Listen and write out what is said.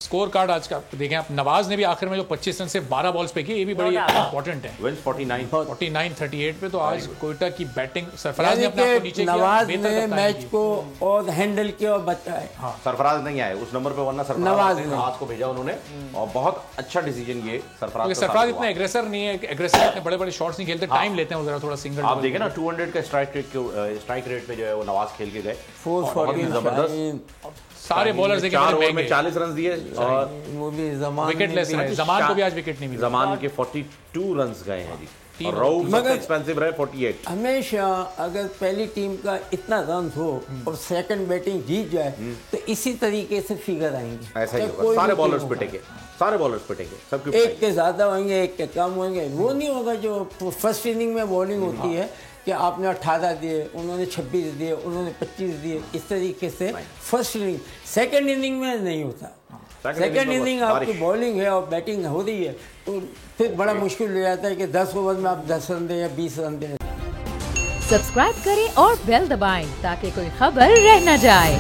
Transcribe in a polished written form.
Score card आज का देखें आप, नवाज ने भी आखिर में जो 25 रन से 12 बॉल्स पे की, ये भी बड़ी इंपॉर्टेंट है। विंस 49-38 पे तो आज कोयटा की बैटिंग, सरफराज ने अपने आप को नीचे किया, नवाज ने मैच को और हैंडल किया और बचाया। हाँ, सरफराज नहीं आए उस नंबर पे, वरना सरफराज नवाज को भेजा उन्होंने और बहुत अच्छा डिसीजन ये सरफराज इतना एग्रेसर नहीं है, एग्रेसर इतने बड़े बड़े शॉट्स नहीं खेलते, टाइम लेते हैं जरा थोड़ा सिंगल। आप देखें ना 200 का स्ट्राइक रेट पे जो है वो नवाज खेल के गए, 440 जबरदस्त। सारे बॉलर्स देखे 4 ओवर में 40 रन दिए और वो भी विकेटलेस रहे, जमान को भी आज विकेट नहीं मिला, जमान के 42 रन गए हैं जी, और राउफ सबसे एक्सपेंसिव रहे 48। हमेशा अगर पहली टीम का इतना रन हो और सेकंड बैटिंग जीत जाए तो इसी तरीके से फिगर आएंगे। ऐसा ही होगा, सारे बॉलर्स पिटेंगे, सारे बॉलर्स पिटेंगे, सबके एक के ज्यादा होंगे, एक के कम होंगे। वो नहीं होगा जो फर्स्ट इनिंग में बॉलिंग होती है कि आपने 18 दिए, उन्होंने 26 दिए, उन्होंने 25 दिए, इस तरीके से फर्स्ट इनिंग। सेकंड इनिंग में नहीं होता। सेकंड इनिंग आपकी बॉलिंग है और बैटिंग हो रही है तो फिर बड़ा मुश्किल हो जाता है कि 10 ओवर में आप 10 रन दें या 20 रन दें। सब्सक्राइब करें और बेल दबाएं ताकि कोई खबर रह न जाए।